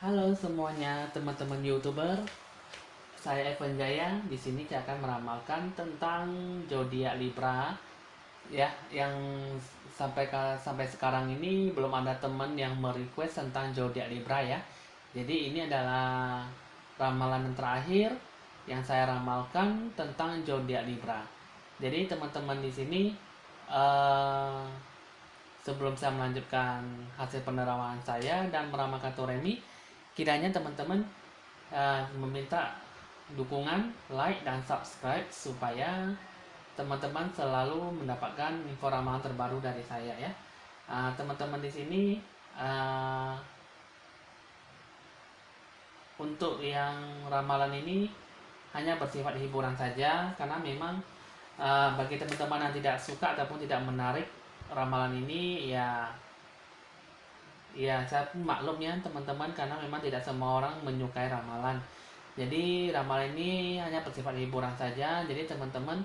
Halo semuanya, teman-teman YouTuber. Saya Evan Jaya. Di sini saya akan meramalkan tentang zodiak Libra ya, yang sampai sekarang ini belum ada teman yang merequest tentang zodiak Libra ya. Jadi ini adalah ramalan yang terakhir yang saya ramalkan tentang zodiak Libra. Jadi teman-teman di sini eh, sebelum saya melanjutkan hasil penerawangan saya dan meramalkan Toremi, kiranya teman-teman meminta dukungan, like, dan subscribe supaya teman-teman selalu mendapatkan info ramalan terbaru dari saya ya. Teman-teman di sini uh, untuk yang ramalan ini hanya bersifat hiburan saja karena memang bagi teman-teman yang tidak suka ataupun tidak menarik ramalan ini ya saya pun maklum ya teman-teman, karena memang tidak semua orang menyukai ramalan. Jadi ramalan ini hanya bersifat hiburan saja. Jadi teman-teman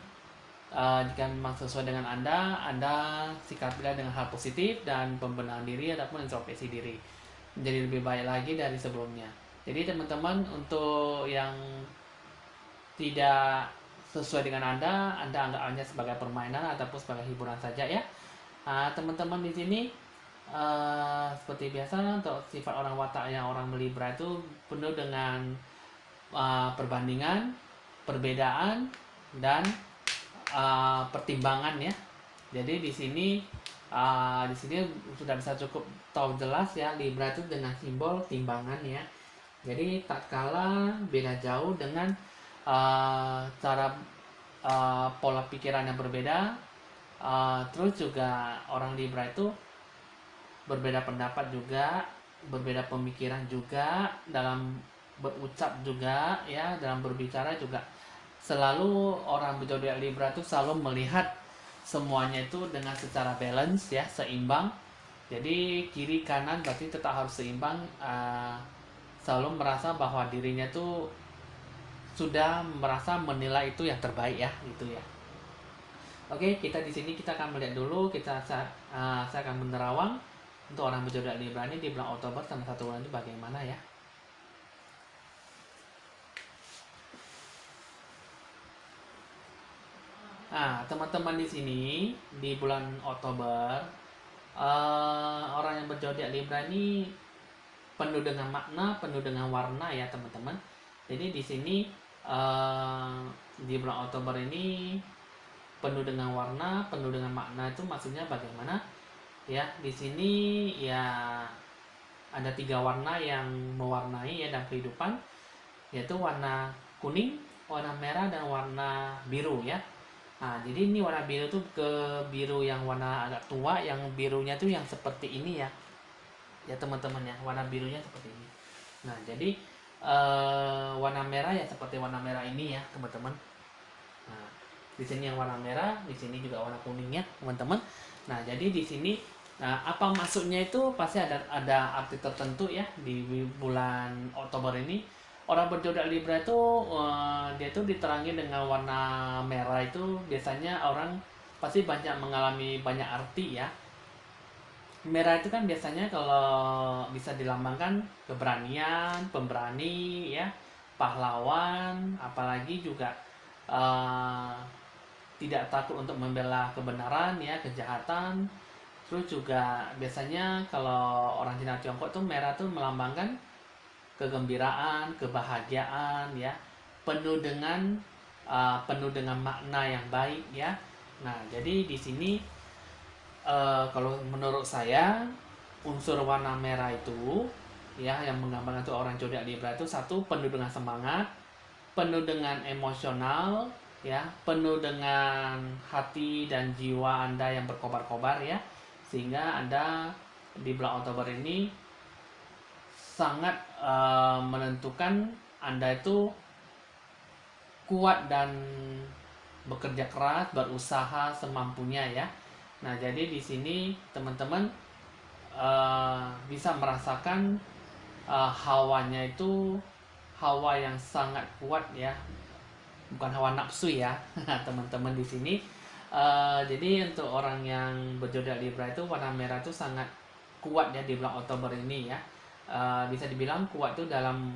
jika memang sesuai dengan Anda sikapilah dengan hal positif dan pembenahan diri ataupun introspeksi diri menjadi lebih baik lagi dari sebelumnya. Jadi teman-teman, untuk yang tidak sesuai dengan Anda anggap hanya sebagai permainan ataupun sebagai hiburan saja ya. Teman-teman di sini seperti biasa, untuk sifat orang watak yang orang Libra itu penuh dengan perbandingan, perbedaan, dan pertimbangan ya. Jadi di sini sudah bisa cukup tahu jelas ya, Libra itu dengan simbol timbangan ya. Jadi tak kalah beda jauh dengan cara pola pikiran yang berbeda. Terus juga orang Libra itu berbeda pendapat juga, berbeda pemikiran juga, dalam berucap juga ya, dalam berbicara juga. Selalu orang berzodiak Libra itu selalu melihat semuanya itu dengan secara balance ya, seimbang. Jadi kiri kanan berarti tetap harus seimbang. Selalu merasa bahwa dirinya itu sudah merasa menilai itu yang terbaik ya, gitu ya. Oke, kita di sini kita akan melihat dulu, saya akan menerawang untuk orang berzodiak Libra ini di bulan Oktober sama 1 bulan itu bagaimana ya. Nah, teman-teman di sini di bulan Oktober, orang yang berzodiak Libra ini penuh dengan makna, penuh dengan warna ya teman-teman. Jadi di sini di bulan Oktober ini penuh dengan warna, penuh dengan makna, itu maksudnya bagaimana? Ya, di sini ya ada 3 warna yang mewarnai ya dalam kehidupan, yaitu warna kuning, warna merah, dan warna biru ya. Jadi ini warna biru tuh ke biru yang warna agak tua, yang birunya tuh yang seperti ini ya. Ya teman-teman ya, warna birunya seperti ini. Nah, jadi warna merah ya seperti warna merah ini ya, teman-teman. Nah, di sini yang warna merah, di sini juga warna kuning ya, teman-teman. Nah, jadi di sini apa maksudnya itu pasti ada arti tertentu ya di bulan Oktober ini. Orang berzodiak Libra itu dia itu diterangi dengan warna merah, itu biasanya orang pasti banyak mengalami banyak arti ya. Merah itu kan biasanya kalau bisa dilambangkan keberanian, pemberani ya, pahlawan, apalagi juga uh, tidak takut untuk membela kebenaran ya, kejahatan. Terus juga biasanya kalau orang Cina Tiongkok tuh merah tuh melambangkan kegembiraan, kebahagiaan ya, penuh dengan makna yang baik ya. Nah, jadi di sini kalau menurut saya unsur warna merah itu ya yang menggambarkan tuh orang zodiak Libra itu, satu, penuh dengan semangat, penuh dengan emosional ya, penuh dengan hati dan jiwa Anda yang berkobar-kobar ya, sehingga Anda di bulan Oktober ini sangat menentukan Anda itu kuat dan bekerja keras, berusaha semampunya ya. Nah, jadi di sini teman-teman bisa merasakan hawanya itu hawa yang sangat kuat ya, bukan hawa nafsu ya teman-teman di sini. Jadi untuk orang yang berzodiak Libra itu warna merah itu sangat kuat ya di bulan Oktober ini ya. bisa dibilang kuat itu dalam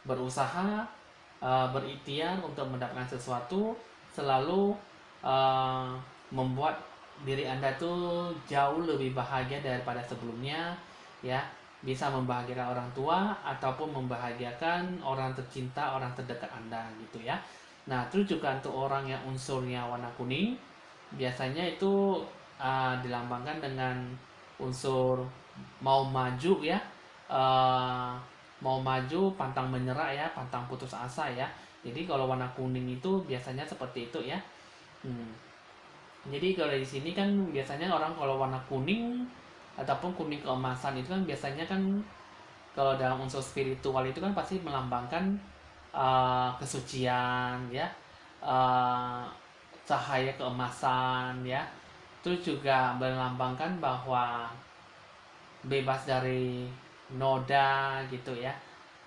berusaha, berikhtiar untuk mendapatkan sesuatu, selalu membuat diri Anda tuh jauh lebih bahagia daripada sebelumnya, ya. Bisa membahagiakan orang tua ataupun membahagiakan orang tercinta, orang terdekat Anda gitu ya. Nah, terus juga untuk orang yang unsurnya warna kuning, biasanya itu dilambangkan dengan unsur mau maju ya, uh, mau maju, pantang menyerah ya, pantang putus asa ya. Jadi kalau warna kuning itu biasanya seperti itu ya. Hmm. Jadi kalau di sini kan biasanya orang kalau warna kuning ataupun kuning keemasan itu kan biasanya kan kalau dalam unsur spiritual itu kan pasti melambangkan kesucian ya, uh, cahaya keemasan ya. Terus juga melambangkan bahwa bebas dari noda gitu ya,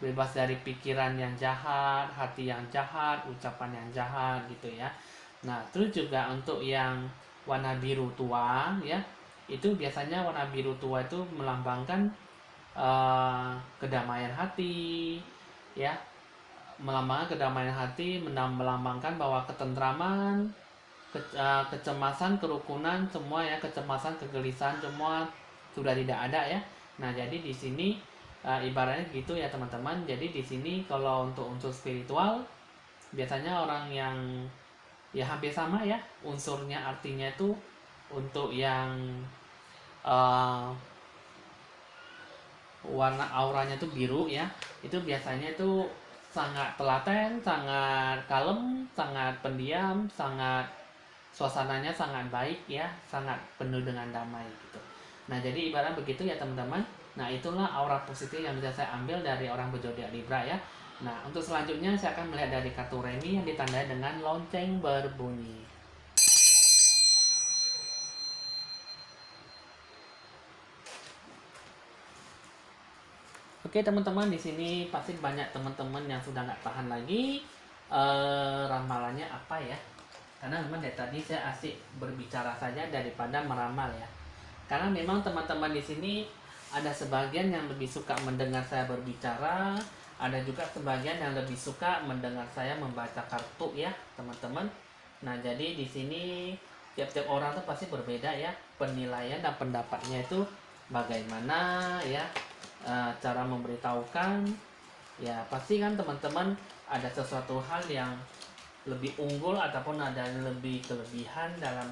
bebas dari pikiran yang jahat, hati yang jahat, ucapan yang jahat gitu ya. Nah, terus juga untuk yang warna biru tua ya, itu biasanya warna biru tua itu melambangkan kedamaian hati ya, melambangkan kedamaian hati, melambangkan bahwa ketentraman, kecemasan, kerukunan semua ya, kecemasan, kegelisahan semua sudah tidak ada ya. Nah, jadi di sini ibaratnya gitu ya teman-teman. Jadi di sini kalau untuk unsur spiritual biasanya orang yang ya hampir sama ya unsurnya, artinya itu untuk yang uh, warna auranya itu biru ya, itu biasanya itu sangat telaten, sangat kalem, sangat pendiam, sangat suasananya sangat baik ya, sangat penuh dengan damai gitu. Nah, jadi ibarat begitu ya teman-teman. Nah, itulah aura positif yang bisa saya ambil dari orang berzodiak Libra ya. Nah, untuk selanjutnya saya akan melihat dari kartu Remi yang ditandai dengan lonceng berbunyi. Oke teman-teman, di sini pasti banyak teman-teman yang sudah nggak tahan lagi ramalannya apa ya. Karena memang dari tadi saya asik berbicara saja daripada meramal ya. Karena memang teman-teman di sini ada sebagian yang lebih suka mendengar saya berbicara, ada juga sebagian yang lebih suka mendengar saya membaca kartu ya, teman-teman. Nah, jadi di sini tiap-tiap orang tuh pasti berbeda ya, penilaian dan pendapatnya itu bagaimana ya, cara memberitahukan ya, pasti kan teman-teman ada sesuatu hal yang lebih unggul ataupun ada lebih kelebihan dalam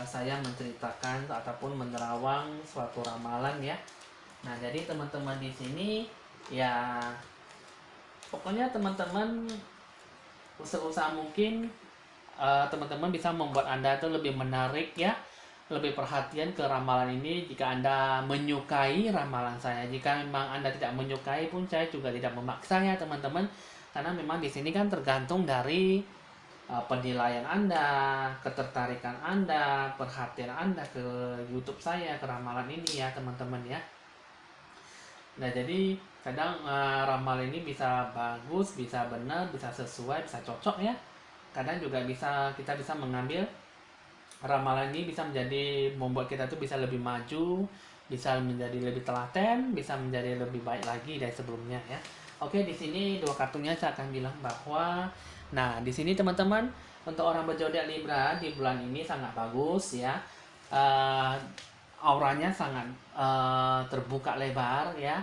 saya menceritakan ataupun menerawang suatu ramalan ya. Nah, jadi teman-teman di sini ya pokoknya teman-teman usaha mungkin teman-teman bisa membuat Anda itu lebih menarik ya, lebih perhatian ke ramalan ini. Jika Anda menyukai ramalan saya, jika memang Anda tidak menyukai pun saya juga tidak memaksa ya teman-teman, karena memang di sini kan tergantung dari penilaian Anda, ketertarikan Anda, perhatian Anda ke YouTube saya, ke ramalan ini ya teman-teman ya. Nah, jadi kadang ramal ini bisa bagus, bisa benar, bisa sesuai, bisa cocok ya. Kadang juga kita bisa mengambil ramalan ini bisa menjadi membuat kita tuh bisa lebih maju, bisa menjadi lebih telaten, bisa menjadi lebih baik lagi dari sebelumnya ya. Oke, di sini dua kartunya saya akan bilang bahwa, nah di sini teman-teman untuk orang berzodiak Libra di bulan ini sangat bagus ya. Auranya sangat terbuka lebar ya.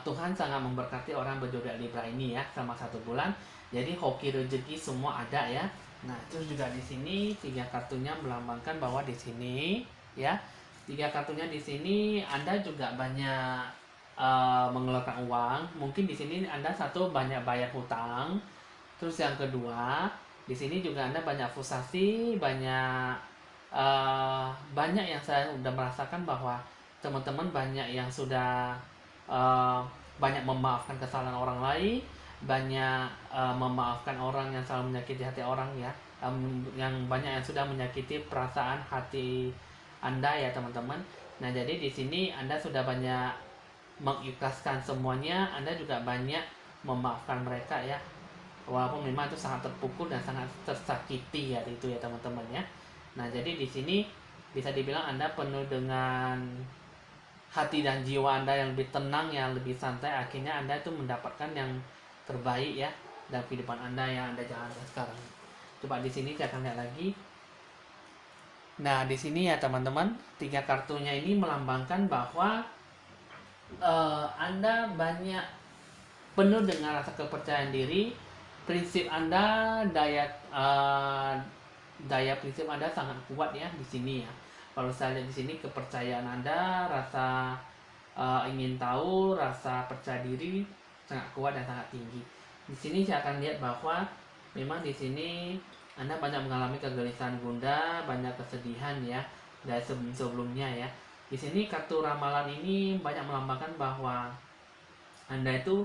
Tuhan sangat memberkati orang berzodiak Libra ini ya selama 1 bulan. Jadi hoki rezeki semua ada ya. Nah, terus juga di sini 3 kartunya melambangkan bahwa di sini ya, 3 kartunya di sini Anda juga banyak mengeluarkan uang. Mungkin di sini Anda satu banyak bayar hutang. Terus yang kedua, di sini juga Anda banyak frustasi, banyak yang saya sudah merasakan bahwa teman-teman banyak yang sudah banyak memaafkan kesalahan orang lain, banyak memaafkan orang yang selalu menyakiti hati orang ya, yang banyak yang sudah menyakiti perasaan hati Anda ya teman-teman. Nah, jadi di sini Anda sudah banyak mengikhlaskan semuanya, Anda juga banyak memaafkan mereka ya, walaupun memang itu sangat terpukul dan sangat tersakiti ya itu ya teman-teman ya. Nah, jadi di sini bisa dibilang Anda penuh dengan hati dan jiwa Anda yang lebih tenang, yang lebih santai, akhirnya Anda itu mendapatkan yang terbaik ya dalam kehidupan Anda yang Anda jalankan sekarang. Coba di sini saya akan lihat lagi. Nah, di sini ya teman-teman, 3 kartunya ini melambangkan bahwa Anda banyak penuh dengan rasa kepercayaan diri, prinsip Anda, daya prinsip Anda sangat kuat ya di sini ya. Kalau saya lihat di sini kepercayaan Anda, rasa ingin tahu, rasa percaya diri sangat kuat dan sangat tinggi. Di sini saya akan lihat bahwa memang di sini Anda banyak mengalami kegelisahan gundah, banyak kesedihan ya dari sebelumnya ya. Di sini kartu ramalan ini banyak melambangkan bahwa Anda itu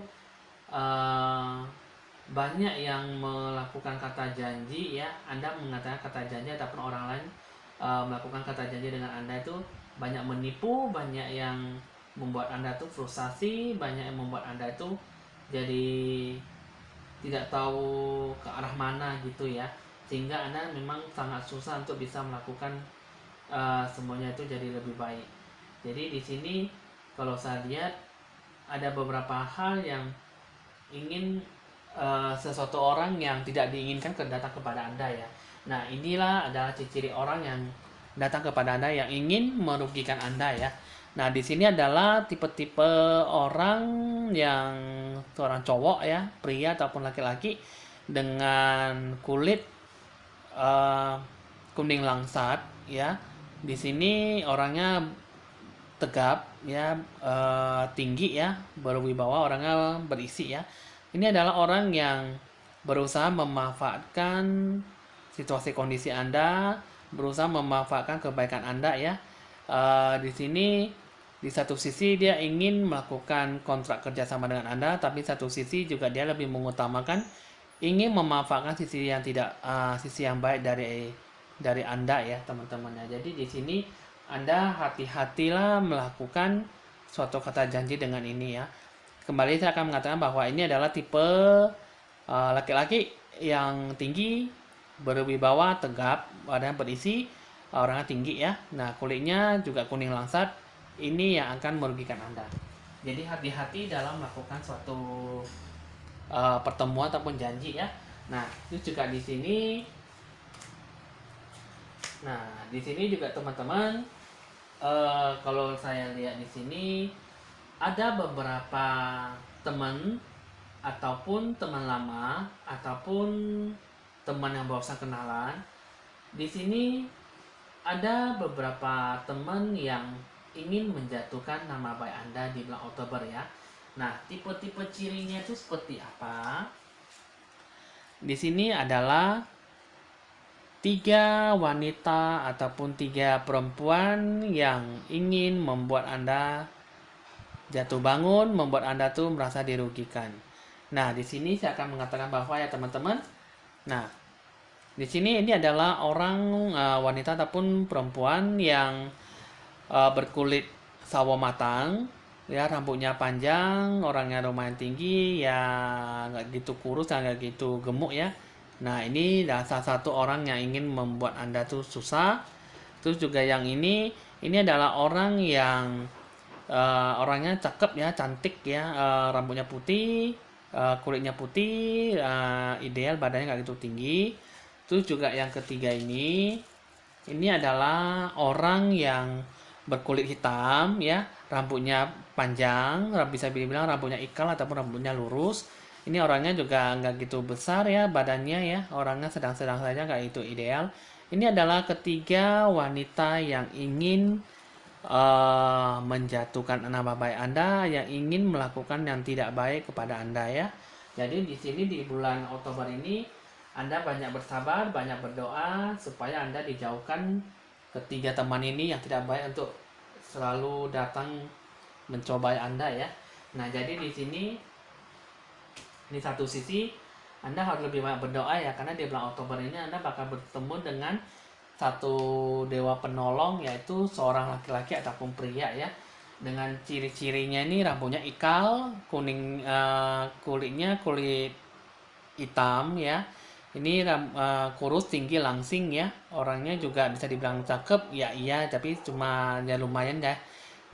banyak yang melakukan kata janji ya. Anda mengatakan kata janji ataupun orang lain melakukan kata janji dengan Anda itu banyak menipu, banyak yang membuat Anda tuh frustasi, banyak yang membuat Anda itu jadi tidak tahu ke arah mana gitu ya, sehingga Anda memang sangat susah untuk bisa melakukan semuanya itu jadi lebih baik. Jadi di sini kalau saya lihat ada beberapa hal yang ingin sesuatu orang yang tidak diinginkan datang kepada Anda ya. Nah, inilah adalah ciri-ciri orang yang datang kepada Anda yang ingin merugikan Anda ya. Nah, di sini adalah tipe-tipe orang yang seorang cowok ya, pria ataupun laki-laki dengan kulit kuning langsat ya. Di sini orangnya tegap ya, tinggi ya, berwibawa, orangnya berisi ya. Ini adalah orang yang berusaha memanfaatkan situasi kondisi Anda, berusaha memanfaatkan kebaikan Anda ya. Di sini di satu sisi dia ingin melakukan kontrak kerjasama dengan Anda, tapi satu sisi juga dia lebih mengutamakan ingin memanfaatkan sisi yang tidak sisi yang baik dari Anda ya teman-teman ya. Jadi di sini Anda hati-hatilah melakukan suatu kata janji dengan ini ya. Kembali saya akan mengatakan bahwa ini adalah tipe laki-laki yang tinggi, berwibawa, tegap, badannya berisi, orangnya tinggi ya. Nah, kulitnya juga kuning langsat. Ini yang akan merugikan Anda. Jadi hati-hati dalam melakukan suatu pertemuan ataupun janji ya. Nah, itu juga di sini. Nah, di sini juga teman-teman, kalau saya lihat di sini ada beberapa teman ataupun teman lama ataupun teman yang baru saya kenalan. Di sini ada beberapa teman yang ingin menjatuhkan nama baik Anda di bulan Oktober ya. Nah, tipe-tipe cirinya itu seperti apa? Di sini adalah 3 wanita ataupun 3 perempuan yang ingin membuat Anda jatuh bangun, membuat Anda tuh merasa dirugikan. Nah, di sini saya akan mengatakan bahwa ya teman-teman. Nah, di sini ini adalah orang wanita ataupun perempuan yang berkulit sawo matang, ya rambutnya panjang, orangnya lumayan tinggi, ya nggak gitu kurus, nggak gitu gemuk ya. Nah, ini adalah salah satu orang yang ingin membuat Anda tuh susah. Terus juga yang ini adalah orang yang orangnya cakep ya, cantik ya, rambutnya putih, kulitnya putih, ideal, badannya nggak gitu tinggi. Terus juga yang ketiga ini adalah orang yang berkulit hitam ya, rambutnya panjang, bisa dibilang rambutnya ikal ataupun rambutnya lurus. Ini orangnya juga nggak gitu besar ya badannya ya, orangnya sedang-sedang saja, nggak itu ideal. Ini adalah ketiga wanita yang ingin menjatuhkan nama baik Anda, yang ingin melakukan yang tidak baik kepada Anda ya. Jadi di sini di bulan Oktober ini Anda banyak bersabar, banyak berdoa supaya Anda dijauhkan ketiga teman ini yang tidak baik untuk selalu datang mencobai Anda ya. Nah, jadi di sini di satu sisi Anda harus lebih banyak berdoa ya, karena di bulan Oktober ini Anda bakal bertemu dengan satu dewa penolong, yaitu seorang laki-laki ataupun pria ya, dengan ciri-cirinya ini rambutnya ikal, kuning, kulitnya kulit hitam ya. Ini kurus, tinggi, langsing ya. Orangnya juga bisa dibilang cakep ya, iya, tapi cuma ya lumayan ya.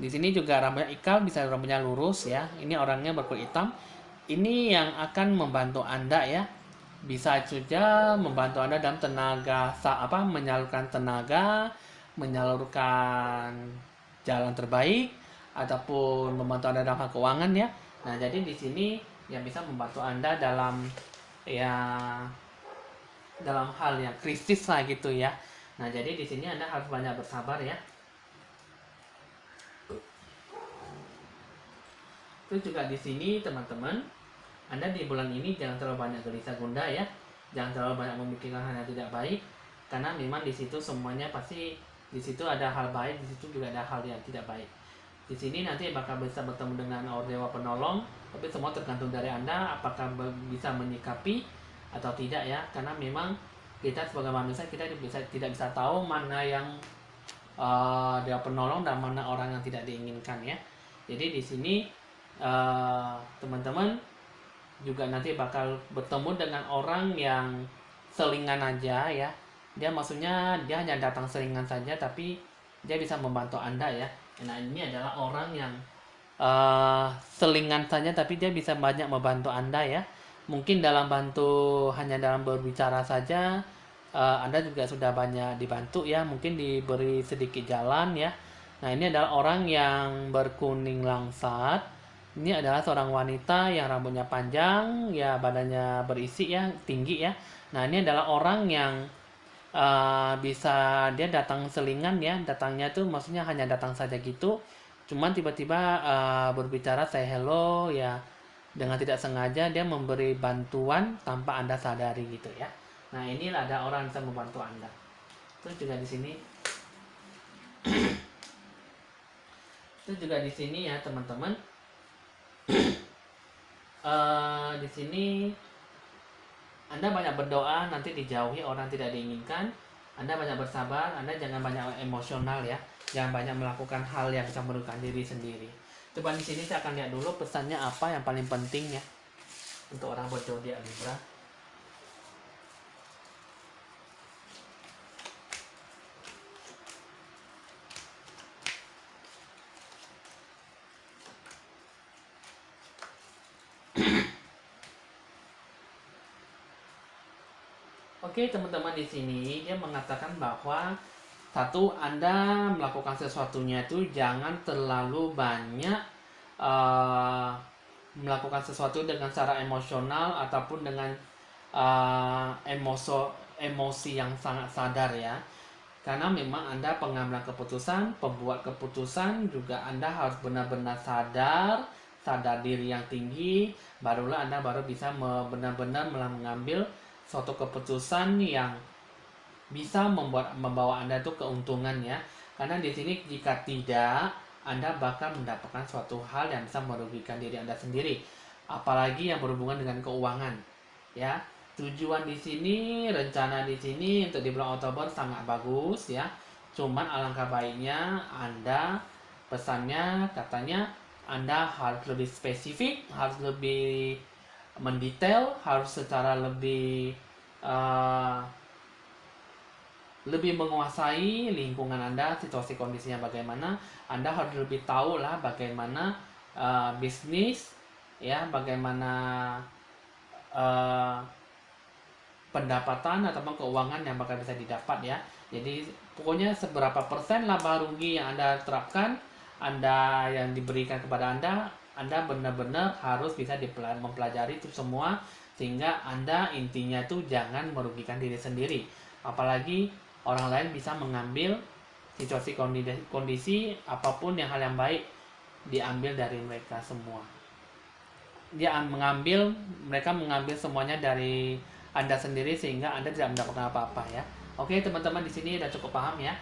Di sini juga rambutnya ikal, bisa rambutnya lurus ya. Ini orangnya berkulit hitam. Ini yang akan membantu Anda ya. Bisa juga membantu Anda dalam menyalurkan tenaga, menyalurkan jalan terbaik ataupun membantu Anda dalam hal keuangan ya. Nah, jadi di sini yang bisa membantu Anda ya dalam hal yang kritis lah gitu ya. Nah, jadi di sini Anda harus banyak bersabar ya. Terus juga di sini teman-teman, Anda di bulan ini jangan terlalu banyak gelisah gundah ya. Jangan terlalu banyak memikirkan hal yang tidak baik, karena memang di situ semuanya pasti, di situ ada hal baik, di situ juga ada hal yang tidak baik. Di sini nanti bakal bisa bertemu dengan dewa penolong, tapi semua tergantung dari Anda apakah bisa menyikapi atau tidak ya. Karena memang kita sebagai manusia kita tidak bisa tahu mana yang dewa penolong dan mana orang yang tidak diinginkan ya. Jadi di sini teman-teman juga nanti bakal bertemu dengan orang yang selingan aja ya. Dia maksudnya dia hanya datang selingan saja, tapi dia bisa membantu Anda ya. Nah, ini adalah orang yang selingan saja tapi dia bisa banyak membantu Anda ya. Mungkin hanya dalam berbicara saja Anda juga sudah banyak dibantu ya, mungkin diberi sedikit jalan ya. Nah, ini adalah orang yang berkuning langsat. Ini adalah seorang wanita yang rambutnya panjang, ya badannya berisi ya, tinggi ya. Nah, ini adalah orang yang bisa dia datang selingan ya, datangnya tuh maksudnya hanya datang saja gitu. Cuman tiba-tiba berbicara say hello ya, dengan tidak sengaja dia memberi bantuan tanpa Anda sadari gitu ya. Nah, ini ada orang yang bisa membantu Anda. Terus juga di sini ya teman-teman. Di sini Anda banyak berdoa nanti dijauhi orang tidak diinginkan. Anda banyak bersabar, Anda jangan banyak emosional ya. Jangan banyak melakukan hal yang bisa merugikan diri sendiri. Coba di sini saya akan lihat dulu pesannya apa yang paling penting ya untuk orang berzodiak Libra. Oke, teman-teman, di sini dia mengatakan bahwa satu, Anda melakukan sesuatunya itu jangan terlalu banyak melakukan sesuatu dengan cara emosional ataupun dengan emosi yang sangat sadar ya. Karena memang Anda pengambil keputusan, pembuat keputusan juga Anda harus benar-benar sadar diri yang tinggi, barulah Anda bisa benar-benar mengambil suatu keputusan yang bisa membawa Anda itu keuntungan ya. Karena di sini jika tidak, Anda bakal mendapatkan suatu hal yang bisa merugikan diri Anda sendiri, apalagi yang berhubungan dengan keuangan ya. Tujuan di sini, rencana di sini untuk di bulan Oktober sangat bagus ya. Cuman alangkah baiknya Anda, pesannya katanya Anda harus lebih spesifik, harus lebih mendetail, harus secara lebih menguasai lingkungan Anda, situasi kondisinya bagaimana. Anda harus lebih tahu lah bagaimana bisnis ya, bagaimana pendapatan ataupun keuangan yang bakal bisa didapat ya. Jadi pokoknya seberapa persen laba rugi yang Anda terapkan, Anda yang diberikan kepada Anda benar-benar harus bisa mempelajari itu semua, sehingga Anda intinya tuh jangan merugikan diri sendiri. Apalagi orang lain bisa mengambil situasi kondisi apapun yang hal yang baik diambil dari mereka semua. Mereka mengambil semuanya dari Anda sendiri sehingga Anda tidak mendapatkan apa-apa ya. Oke, teman-teman, di sini sudah cukup paham ya.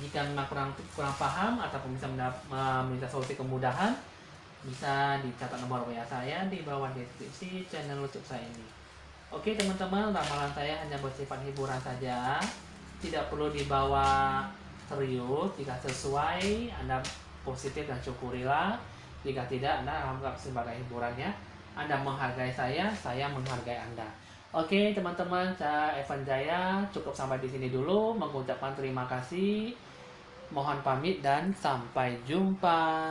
Jika memang kurang paham ataupun bisa meminta solusi kemudahan, bisa dicatat nomor WA saya di bawah deskripsi channel YouTube saya ini. Oke, teman-teman, ramalan saya hanya bersifat hiburan saja, tidak perlu dibawa serius. Jika sesuai, Anda positif dan syukurilah. Jika tidak, Anda anggap sebagai hiburan ya. Anda menghargai saya menghargai Anda. Oke, teman-teman, saya Evan Jaya cukup sampai di sini dulu, mengucapkan terima kasih Mohon pamit dan sampai jumpa.